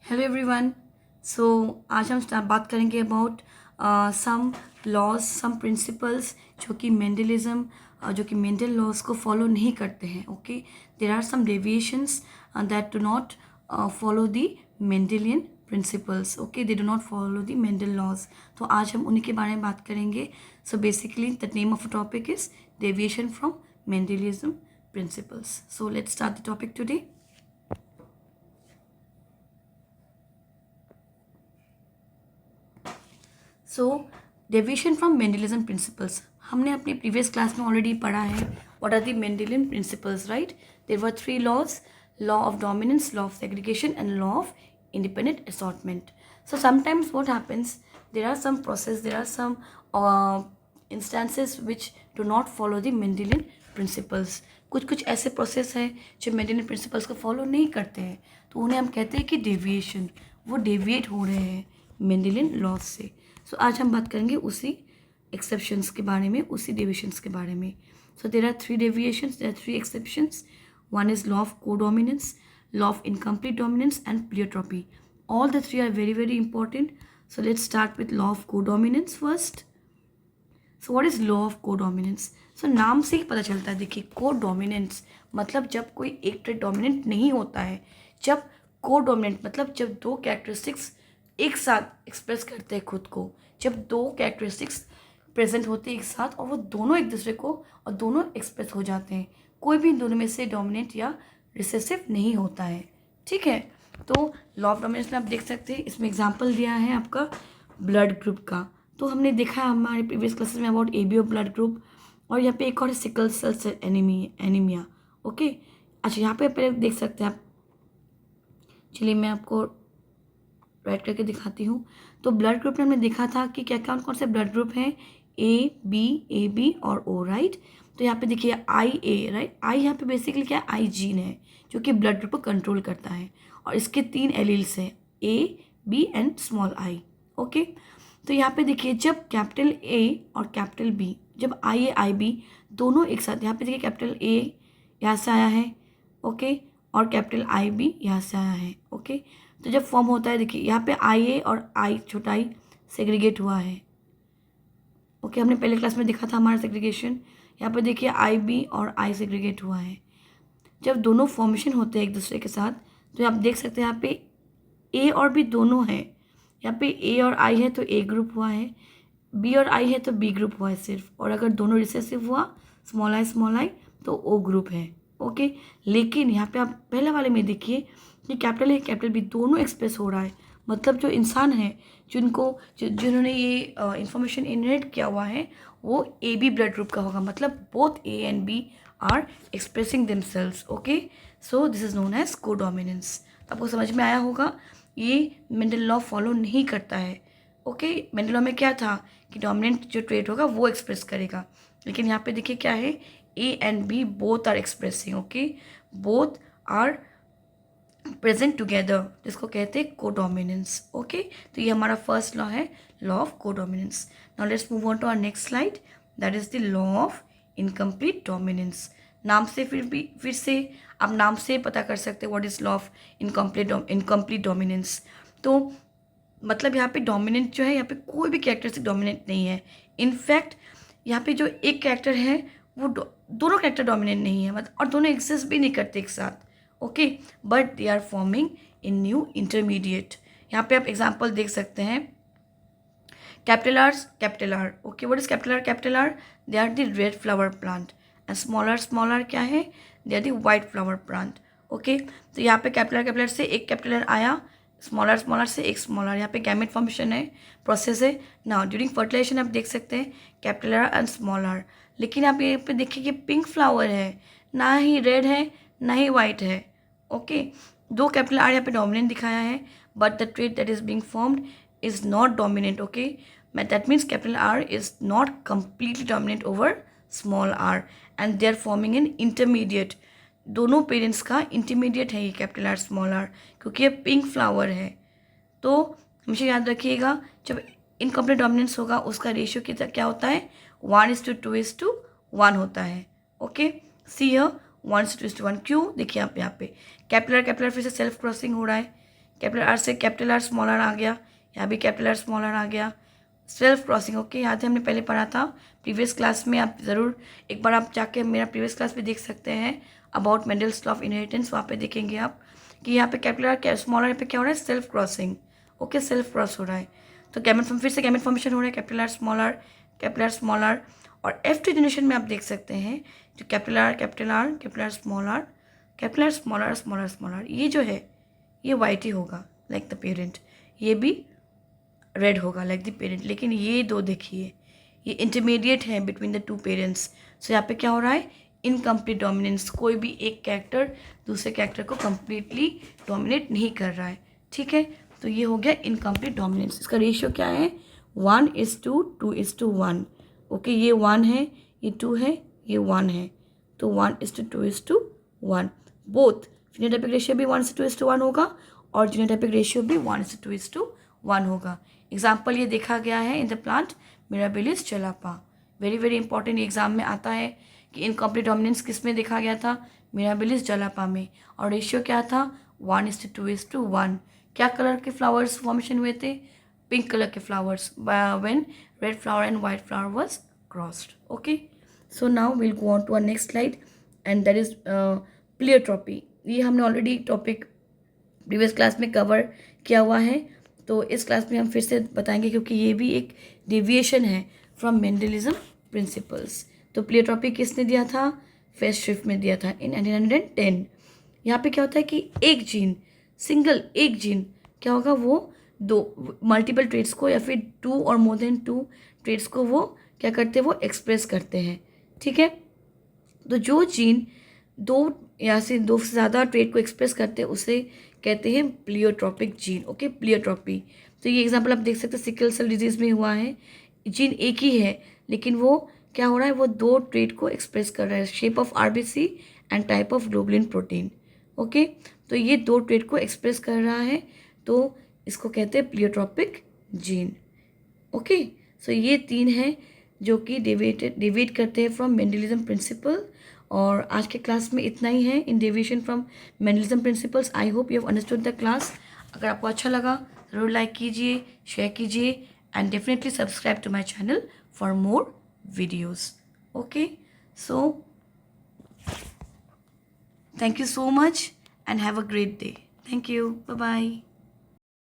Hello everyone. सो आज हम बात करेंगे about some laws some principles जो कि मेंडल लॉज को फॉलो नहीं करते हैं। Okay, there are some deviations that do not follow the Mendelian principles. Okay, they do not follow the Mendel laws. तो आज हम उन्हीं के बारे में बात करेंगे। So basically the name of the topic is deviation from Mendelism principles. So let's start the topic today. So deviation from Mendelism principles हमने अपनी प्रीवियस क्लास में ऑलरेडी पढ़ा है। What are the Mendelian principles, right? There were three laws: law of dominance, law of segregation and law of independent assortment. So sometimes what happens, there are some process, there are some instances which do not follow the Mendelian principles. कुछ कुछ ऐसे process हैं जो Mendelian principles को follow नहीं करते हैं, तो उन्हें हम कहते हैं कि डेविएशन, वो डेविएट हो रहे हैं मेंडेलियन लॉज से। सो आज हम बात करेंगे उसी एक्सेप्शंस के बारे में, उसी डेविएशंस के बारे में। So there are three deviations, there are three exceptions. One is law of codominance, law of incomplete dominance and pleiotropy. All the three are very very important. So let's start with law of codominance first. So what is law of codominance? So नाम से ही पता चलता है, देखिए codominance मतलब जब कोई एक ट्रेट डोमिनेंट नहीं होता है। जब कोडोमिनेंट मतलब जब दो कैरेक्टरिस्टिक्स एक साथ एक्सप्रेस करते हैं खुद को, जब दो कैरेक्टरिस्टिक्स प्रेजेंट होते हैं एक साथ और वो दोनों एक दूसरे को और दोनों एक्सप्रेस हो जाते हैं, कोई भी दोनों में से डोमिनेंट या रिसेसिव नहीं होता है। ठीक है, तो लॉ ऑफ डोमिनेंस में आप देख सकते हैं, इसमें एग्जांपल दिया है आपका ब्लड ग्रुप का। तो हमने देखा हमारे प्रीवियस क्लासेस में अबाउट एबीओ ब्लड ग्रुप, और यहाँ पे एक और सिकल सेल एनीमिया। ओके, अच्छा यहाँ पे पहले देख सकते हैं आप, चलिए मैं आपको राइट करके दिखाती हूँ। तो ब्लड ग्रुप में हमने देखा था कि क्या कौन कौन से ब्लड ग्रुप हैं, ए बी और ओ, राइट? तो यहाँ पे देखिए आई ए, राइट? आई यहाँ पे बेसिकली क्या है, आई जीन है जो कि ब्लड ग्रुप को कंट्रोल करता है, और इसके तीन एलील्स हैं, A B and small i. Okay, तो यहाँ पे देखिए जब कैपिटल ए और कैपिटल बी, जब आई ए आई बी दोनों एक साथ, यहाँ पे देखिए कैपिटल ए यहाँ से आया है, ओके, और कैपिटल आई बी यहाँ से आया है। ओके, तो जब फॉर्म होता है, देखिए यहाँ पे आई ए और आई छोटा आई सेग्रीगेट हुआ है। ओके, हमने पहले क्लास में देखा था हमारा सेग्रीगेशन। यहाँ पे देखिए आई बी और आई सेग्रीगेट हुआ है। जब दोनों फॉर्मेशन होते हैं एक दूसरे के साथ, तो आप देख सकते हैं यहाँ पे ए और बी दोनों हैं। यहाँ पे ए और आई है तो ए ग्रुप हुआ है, बी और आई है तो बी ग्रुप हुआ है सिर्फ, और अगर दोनों रिसेसिव हुआ स्मॉल आई तो ओ ग्रुप है। ओके, लेकिन यहाँ पे आप पहले वाले में देखिए कि कैपिटल ए कैपिटल बी दोनों एक्सप्रेस हो रहा है, मतलब जो इंसान है जिन्होंने ये इंफॉर्मेशन इनहेरिट किया हुआ है वो ए बी ब्लड ग्रुप का होगा, मतलब both A and B are expressing themselves. Okay, so this is known as codominance. आपको समझ में आया होगा, ये मेंडल लॉ फॉलो नहीं करता है। ओके, मेंडल लॉ में क्या था कि डोमिनेंट जो ट्रेट होगा वो एक्सप्रेस करेगा, लेकिन यहाँ पे देखिए क्या है, A and B both are expressing. Okay, both are present together, जिसको कहते हैं कोडोमिनेंस। ओके, तो ये हमारा फर्स्ट लॉ है, law of codominance. Now let's move on to our next slide, that is the law of incomplete dominance. नाम से फिर से आप नाम से पता कर सकते हैं what is law of incomplete dominance. तो मतलब यहाँ पे डोमिनेंट जो है, यहाँ पे कोई भी कैरेक्टरिस्टिक डोमिनेंट नहीं है। इनफैक्ट यहाँ पे जो एक कैरेक्टर है वो दोनों कैरेक्टर डोमिनेंट नहीं है, मतलब, और दोनों एग्जिस्ट भी नहीं करते एक साथ। Okay, but they are forming in new intermediate. यहाँ पे आप एग्जाम्पल देख सकते हैं, capital R. Okay, what is capital R? They are the red flower plant, and small r क्या है, they are the white flower plant. Okay, तो यहाँ पे कैपिटल आर से एक कैपिटल आर आया, स्मॉल आर से एक स्मॉल आर, यहाँ पे गैमेट फॉर्मेशन है, प्रोसेस है। नाउ ड्यूरिंग फर्टिलाइजेशन आप देख सकते हैं capital R and small r, लेकिन आप ये पे देखिए कि पिंक फ्लावर है, ना ही रेड है ना ही वाइट है। ओके, दो कैपिटल आर यहाँ पे डोमिनेंट दिखाया है, but the trait that is being formed is not dominant. Okay, that means capital R is not completely dominant over small r, and they are forming an intermediate। दोनों parents का intermediate है ये capital R small are, क्योंकि ये pink flower है। तो हमेशा याद रखिएगा, जब इनकम्प्लीट डोमिनेंस होगा उसका रेशियो क्या होता है, 1:2:1 होता है। Okay, see here 1:2:1। क्यों? देखिए आप यहाँ पे कैपिटल आर फिर से सेल्फ क्रॉसिंग हो रहा है, कैपिटल आर से कैपिटल आर स्मॉल आर आ गया, यहाँ भी कैपिटल आर स्मॉल आर आ गया। सेल्फ क्रॉसिंग, ओके, याद है हमने पहले पढ़ा था प्रीवियस क्लास में, आप ज़रूर एक बार आप जाके मेरा प्रीवियस क्लास भी देख सकते हैं about Mendel's law of inheritance. वहाँ पे देखेंगे आप कि यहाँ पे कैपिटल आर स्मॉल आर पे क्या हो रहा है, self crossing, okay, self cross हो रहा है। तो गैमेट फिर से गैमेट फॉर्मेशन हो रहा है, capital R small r, capital R small r. और F2 जनरेशन में आप देख सकते हैं जो capital R capital R capital R small r capital R small r small r small r, ये जो है ये वाइट ही होगा लाइक द पेरेंट, ये भी रेड होगा लाइक द पेरेंट। लेकिन ये दो देखिए ये इंटरमीडिएट है बिटवीन द टू पेरेंट्स। सो यहाँ पे क्या हो रहा है, इनकम्प्लीट डोमिनेंस, कोई भी एक कैरेक्टर दूसरे कैरेक्टर को कंप्लीटली डोमिनेट नहीं कर रहा है, ठीक है। तो ये हो गया इनकम्प्लीट डोमिनेंस। इसका रेशियो क्या है, 1:2, 2:1, ओके, ये 1 है, ये 2 है, ये 1 है, तो 1:2:1। बोथ फिनोटाइपिक रेशियो भी 1:2:1 होगा और जीनोटाइपिक रेशियो भी 1:2:1 होगा। एग्जाम्पल ये देखा गया है in the plant mirabilis जलापा। Very very important exam में आता है कि इनकम्प्लीट डोमिनेंस किस में देखा गया था, मिराबिलिस जलापा में, और रेशियो क्या था, 1:2:1। क्या कलर के फ्लावर्स फॉर्मेशन हुए थे, पिंक कलर के flowers, when red flower and white flower was crossed, okay. So now will go on to our next slide and that is pleiotropy. ये हमने ऑलरेडी टॉपिक प्रीवियस क्लास में cover किया हुआ है, तो इस क्लास में हम फिर से बताएंगे क्योंकि ये भी एक डेविएशन है फ्रॉम मेंडलिज्म प्रिंसिपल्स। तो प्लियोट्रॉपी किसने दिया था, फेस्ट्रिफ में दिया था इन 1910। यहाँ पे क्या होता है कि एक जीन, सिंगल एक जीन क्या होगा, वो दो मल्टीपल ट्रेड्स को या फिर 2 और मोर देन 2 ट्रेड्स को वो क्या करते हैं, वो एक्सप्रेस करते हैं, ठीक है। तो जो जीन 2 या से 2 से ज़्यादा ट्रेड को एक्सप्रेस करते हैं उसे कहते हैं प्लियोट्रॉपिक जीन, ओके, प्लियोट्रॉपी। तो ये एग्जांपल आप देख सकते हैं सिकल सेल डिजीज़ में हुआ है, जीन एक ही है लेकिन वो क्या हो रहा है, वो 2 ट्रेड को एक्सप्रेस कर रहा है, shape of RBC and type of globulin protein, okay. तो ये 2 ट्रेड को एक्सप्रेस कर रहा है, तो इसको कहते हैं प्लियोट्रॉपिक जीन, ओके। सो ये 3 हैं जो कि डेविएट करते हैं फ्रॉम मेंडलिज्म प्रिंसिपल। और आज के क्लास में इतना ही है in deviation from Mendelism principles. I hope you have understood the class. अगर आपको अच्छा लगा ज़रूर लाइक कीजिए, शेयर कीजिए and definitely subscribe to my channel for more videos, okay. So thank you so much and have a great day. Thank you, bye bye.